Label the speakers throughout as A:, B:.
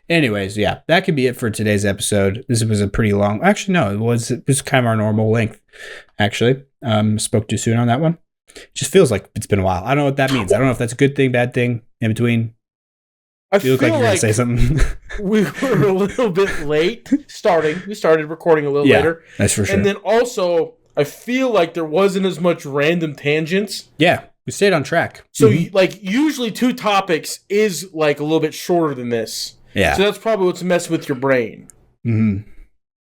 A: Anyways, yeah, that could be it for today's episode. This was a pretty long. Actually, no, it was kind of our normal length. Actually, spoke too soon on that one. It just feels like it's been a while. I don't know what that means. I don't know if that's a good thing, bad thing, in between.
B: You look like you're
A: gonna say something.
B: We were a little bit late starting. We started recording a little later.
A: That's for sure.
B: And then also, I feel like there wasn't as much random tangents.
A: Yeah, we stayed on track.
B: So, usually 2 topics is, a little bit shorter than this.
A: Yeah.
B: So that's probably what's messing with your brain.
A: Mm-hmm.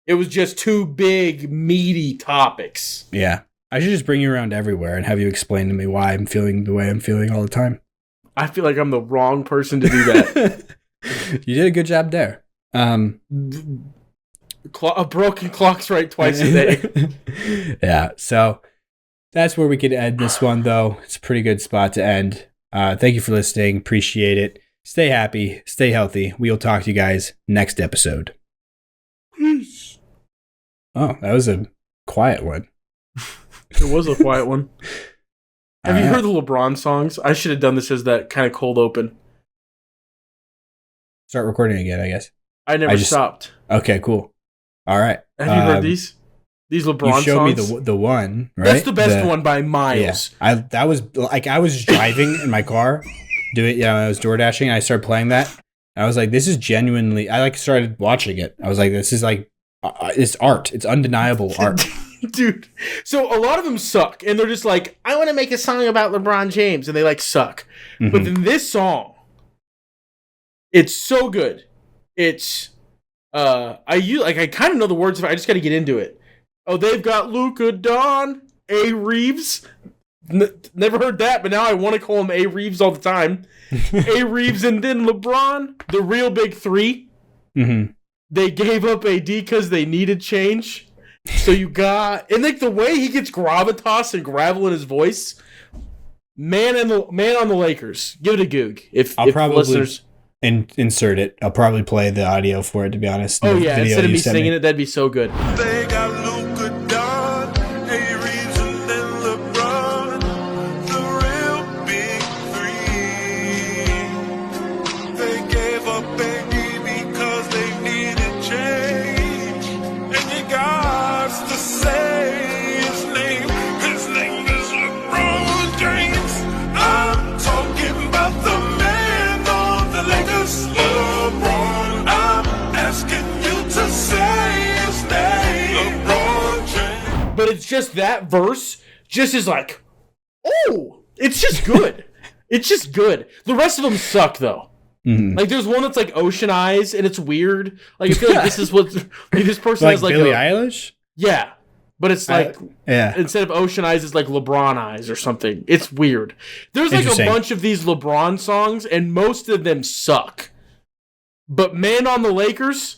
B: It was just 2 big, meaty topics.
A: Yeah. I should just bring you around everywhere and have you explain to me why I'm feeling the way I'm feeling all the time.
B: I feel like I'm the wrong person to do that.
A: You did a good job there.
B: A broken clock's right twice a day.
A: Yeah, so that's where we could end this one, though. It's a pretty good spot to end. Thank you for listening. Appreciate it. Stay happy. Stay healthy. We'll talk to you guys next episode.
B: Peace.
A: Oh, that was a quiet one.
B: It was a quiet one. Have you heard the LeBron songs? I should have done this as that kind of cold open.
A: Start recording again, I guess.
B: I never stopped.
A: Okay, cool. All right.
B: Have you heard these? These LeBron songs?
A: You showed me the one, right?
B: That's the best one by miles.
A: Yeah. I was driving in my car, I was door dashing, and I started playing that. And I was like, this is genuinely. I started watching it. I was like, this is it's art. It's undeniable art.
B: Dude, so a lot of them suck, and they're just like, I want to make a song about LeBron James, and they suck. Mm-hmm. But then this song, it's so good. It's I kind of know the words, I just got to get into it. Oh, they've got Luka Don, A. Reeves. Never heard that, but now I want to call him A. Reeves all the time. A. Reeves and then LeBron, the real big 3.
A: Mm-hmm.
B: They gave up AD because they needed change. So you got, and the way he gets gravitas and gravel in his voice, man on the Lakers. Give it a goog. If
A: probably
B: listeners
A: insert it, I'll probably play the audio for it. To be honest.
B: Oh yeah, instead of me singing it, that'd be so good.
C: They got Luka Don, A. Reeves, and then LeBron, the real big 3. They gave up AD because they needed change, and you got to say his name. His name is LeBron James. I'm talking about the man on the Lakers, LeBron. I'm asking you to say his name, LeBron James.
B: But it's just that verse just is it's just good. It's just good. The rest of them suck though.
A: Mm-hmm.
B: There's one that's Ocean Eyes, and it's weird. I feel like this is what this person has
A: Billie Eilish.
B: Yeah, but it's instead of Ocean Eyes, it's LeBron Eyes or something. It's weird. There's a bunch of these LeBron songs, and most of them suck. But Man on the Lakers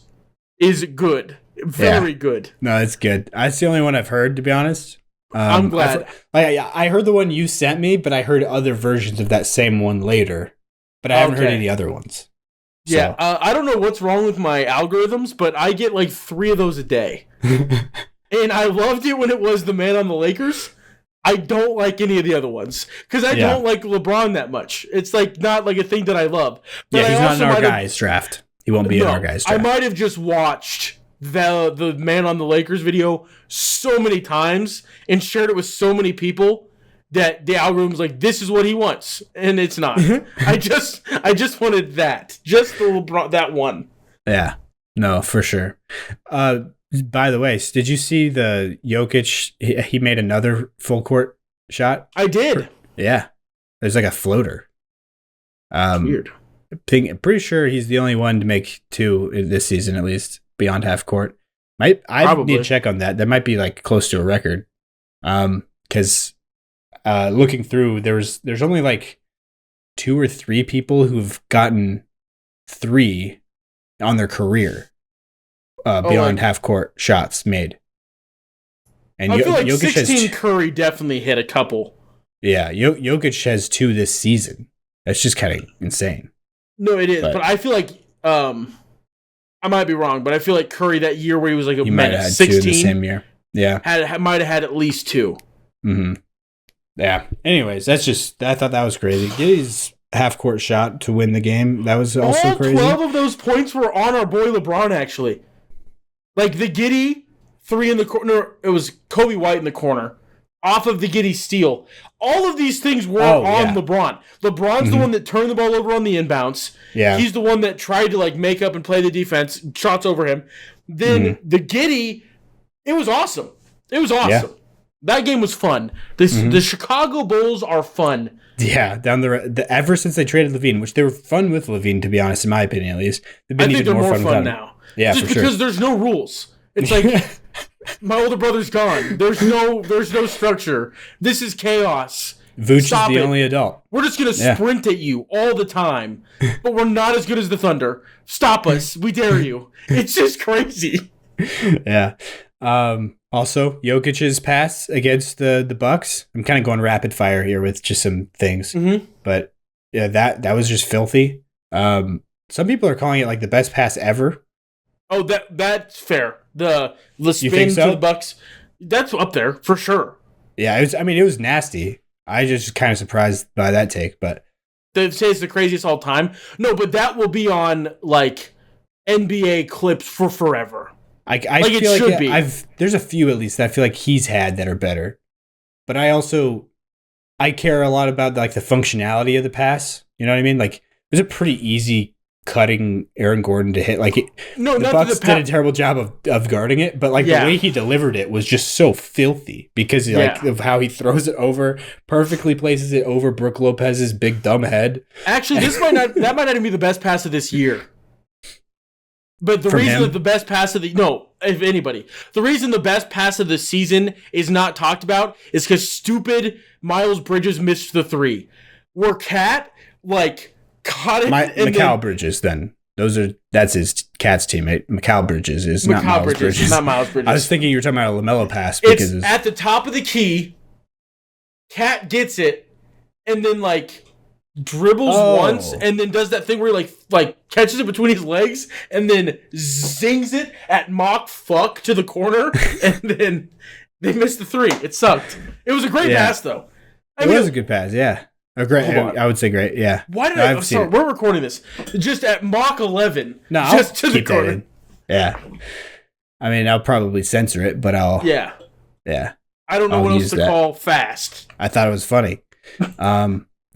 B: is good. Very good.
A: No, it's good. That's the only one I've heard, to be honest.
B: I'm glad.
A: I heard the one you sent me, but I heard other versions of that same one later. But I haven't heard any other ones. So.
B: Yeah, I don't know what's wrong with my algorithms, but I get 3 of those a day. And I loved it when it was the Man on the Lakers. I don't like any of the other ones because I don't like LeBron that much. It's not a thing that I love. But
A: he's not in our guys draft. He won't be in our guys draft.
B: I might have just watched the Man on the Lakers video so many times and shared it with so many people that the algorithm's this is what he wants, and it's not. I just wanted that, just the LeBron, that one.
A: Yeah, no, for sure. By the way, did you see the Jokic? He made another full court shot.
B: I did.
A: Yeah, there's a floater.
B: Weird.
A: I'm pretty sure he's the only one to make 2 this season, at least beyond half court. I need to check on that. That might be close to a record. Because looking through, there's only 2 or 3 people who've gotten 3 on their career. Beyond half court shots made. And
B: I feel
A: Jokic
B: 16 Curry definitely hit a couple.
A: Yeah, Jokic has 2 this season. That's just kind of insane.
B: No, it is. But I feel I might be wrong, but I feel Curry that year where he was
A: he might have had
B: 16
A: 2 the same year. Yeah,
B: might have had at least 2.
A: Mm-hmm. Yeah. Anyways, I thought that was crazy. He's half-court shot to win the game. That was also
B: all
A: crazy.
B: 12 of those points were on our boy LeBron, actually. Like the Giddey 3 in the corner, it was Kobe White in the corner, off of the Giddey steal. All of these things were on LeBron. LeBron's the one that turned the ball over on the inbounds.
A: Yeah.
B: He's the one that tried to like make up and play the defense, shots over him. Then the Giddey, it was awesome. It was awesome. Yeah. That game was fun. The Chicago Bulls are fun.
A: Yeah, ever since they traded LaVine, which they were fun with LaVine, to be honest, in my opinion at least. They've been even more fun
B: now.
A: Yeah,
B: just because there's no rules. It's like my older brother's gone. There's no structure. This is chaos.
A: Vooch is the only adult.
B: We're just gonna sprint at you all the time, but we're not as good as the Thunder. Stop us. We dare you. It's just crazy.
A: Yeah. Also, Jokic's pass against the Bucks. I'm kind of going rapid fire here with just some things, but yeah, that was just filthy. Some people are calling it like the best pass ever.
B: Oh, that's fair. The spin to the Bucks, that's up there for sure.
A: Yeah, it was nasty. I just kind of surprised by that take, but
B: they say it's the craziest all time. No, but that will be on like NBA clips for forever.
A: I feel like there's a few at least that I feel like he's had that are better, but I care a lot about like the functionality of the pass. You know what I mean? Like it was a pretty easy cutting Aaron Gordon to hit. Like the Bucks did a terrible job of guarding it, but like the way he delivered it was just so filthy because of how he throws it over, perfectly places it over Brook Lopez's big dumb head.
B: Actually, that might not even be the best pass of this year. But the reason that the best pass of the best pass of the season is not talked about is because stupid Miles Bridges missed the 3. Where Cat caught it.
A: Mikal Bridges, then that's his Cat's teammate. Mikal Bridges is not Miles Bridges.
B: Not Miles Bridges.
A: I was thinking you were talking about a LaMelo pass because
B: it's at the top of the key. Cat gets it, and then dribbles once, and then does that thing where he catches it between his legs, and then zings it at mock fuck to the corner, and then they missed the 3. It sucked. It was a great pass though.
A: It was a good pass, yeah. A great, I would say great, yeah.
B: Why did I'm sorry, we're recording this just at Mach 11.
A: No,
B: just
A: I'll
B: to the corner.
A: Yeah. I mean, I'll probably censor it, but I'll.
B: Yeah.
A: Yeah.
B: I don't know what else to call fast.
A: I thought it was funny.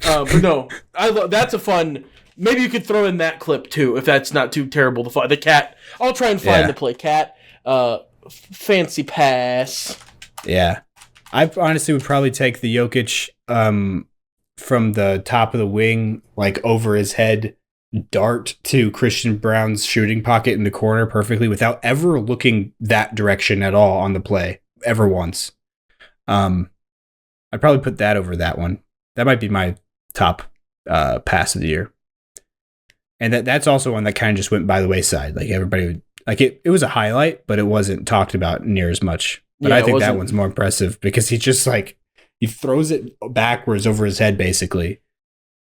B: But no, that's a fun. Maybe you could throw in that clip too, if that's not too terrible to find. The Cat. I'll try and find the play. Cat. Fancy pass.
A: Yeah. I honestly would probably take the Jokic from the top of the wing, over his head, dart to Christian Brown's shooting pocket in the corner perfectly without ever looking that direction at all on the play, ever once. I'd probably put that over that one. That might be my top pass of the year. And that's also one that kind of just went by the wayside. Everybody would it was a highlight, but it wasn't talked about near as much. But I think that one's more impressive because he just he throws it backwards over his head, basically.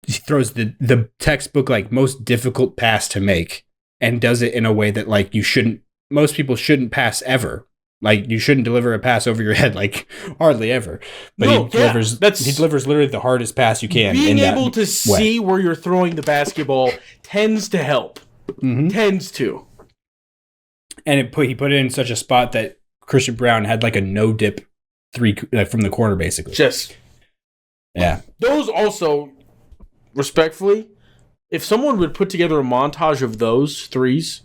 A: He throws the textbook, most difficult pass to make and does it in a way that, most people shouldn't pass ever. You shouldn't deliver a pass over your head, hardly ever. But he delivers literally the hardest pass you can.
B: Being able to see where you're throwing the basketball tends to help.
A: Mm-hmm.
B: Tends to.
A: And he put it in such a spot that Christian Brown had a no-dip 3 from the corner, basically. Yeah.
B: Those also, respectfully, if someone would put together a montage of those threes,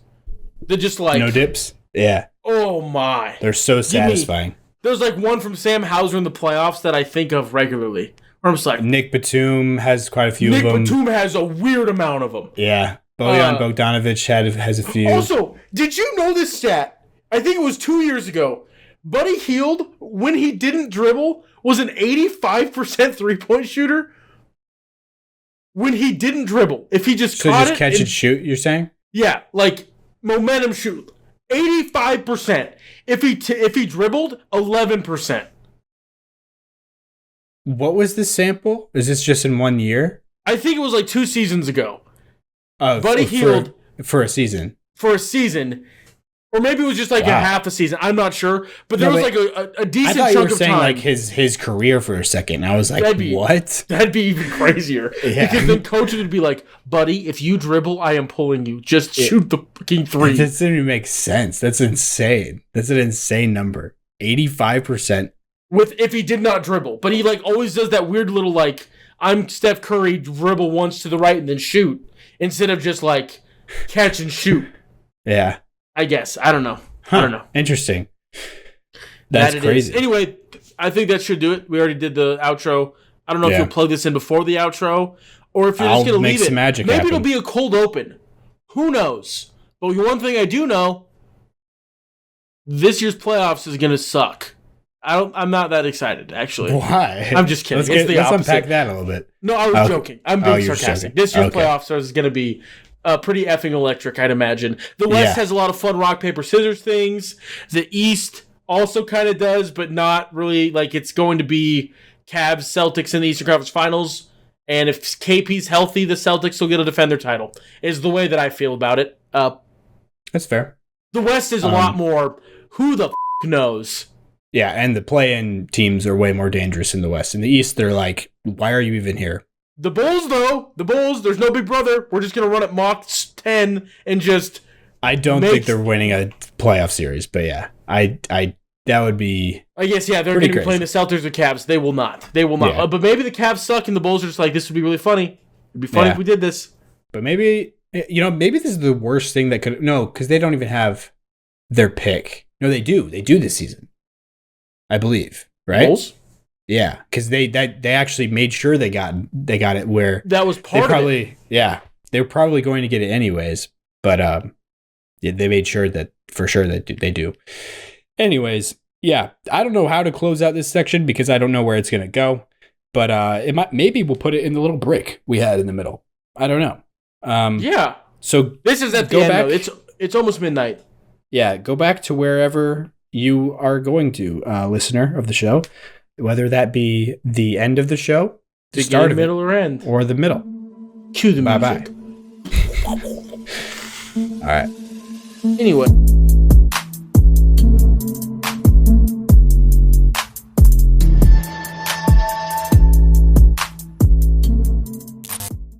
B: they're just
A: no dips? Yeah.
B: Oh my.
A: They're so satisfying.
B: There's one from Sam Hauser in the playoffs that I think of regularly. Where I'm just
A: Nick Batum has quite a few of them.
B: Nick Batum has a weird amount of them.
A: Yeah. Bojan Bogdanovic has a few.
B: Also, did you know this stat? I think it was 2 years ago. Buddy Hield, when he didn't dribble, was an 85% three-point shooter. When he didn't dribble, if he just caught it,
A: catch and shoot, you're saying?
B: Yeah, momentum shoot. 85%. If he dribbled, 11%.
A: What was the sample? Is this just in 1 year?
B: I think it was 2 seasons ago. Buddy Hield
A: for a season.
B: For a season, Or maybe it was just like a half a season. I'm not sure. But there was like a decent chunk of time. I thought you were saying
A: like his career for a second. I was like, what?
B: That'd be even crazier. Yeah. Because then coaches would be like, buddy, if you dribble, I am pulling you. Just shoot the fucking three.
A: That doesn't even make sense. That's insane. That's an insane number. 85%.
B: If he did not dribble. But he like always does that weird little like, I'm Steph Curry, dribble once to the right and then shoot. Instead of just like catch and shoot.
A: Yeah.
B: I guess. I don't know. I don't know.
A: Interesting. That's crazy.
B: Anyway, I think that should do it. We already did the outro. I don't know if you'll plug this in before the outro or if you're just going to leave it.
A: Magic
B: Maybe
A: happen.
B: It'll be a cold open. Who knows? But one thing I do know, this year's playoffs is going to suck. I'm not that excited, actually.
A: Why?
B: I'm just kidding.
A: Let's unpack that a little bit.
B: No, I was joking. I'm being sarcastic. This year's playoffs is going to be pretty effing electric, I'd imagine. The West has a lot of fun rock, paper, scissors things. The East also kind of does, but not really. Like, it's going to be Cavs, Celtics in the Eastern Conference Finals. And if KP's healthy, the Celtics will get to defend their title, is the way that I feel about it.
A: That's fair.
B: The West is a lot more, who the knows?
A: Yeah, and the play-in teams are way more dangerous in the West. In the East, they're like, why are you even here?
B: The Bulls, though. The Bulls, there's no big brother. We're just going to run at Mach 10 and just...
A: I don't think they're winning a playoff series, but yeah. That would be...
B: I guess, yeah, they're going to be playing the Celtics or Cavs. They will not. Yeah. But maybe the Cavs suck and the Bulls are just like, this would be really funny. It'd be funny if we did this.
A: But maybe this is the worst thing that could... No, because they don't even have their pick. No, they do. They do this season. I believe, right?
B: Bulls?
A: Yeah, because they actually made sure they got it where
B: that was part of it.
A: Yeah, they were probably going to get it anyways, but they made sure that they do. Anyways, yeah, I don't know how to close out this section because I don't know where it's gonna go, but maybe we'll put it in the little break we had in the middle. I don't know.
B: Yeah.
A: So
B: this is at the end. Though. It's almost midnight.
A: Yeah, go back to wherever you are going to, listener of the show, whether that be the end of the show, the start of
B: middle, or end,
A: or the middle.
B: Cue the music.
A: Bye. All right.
B: Anyway.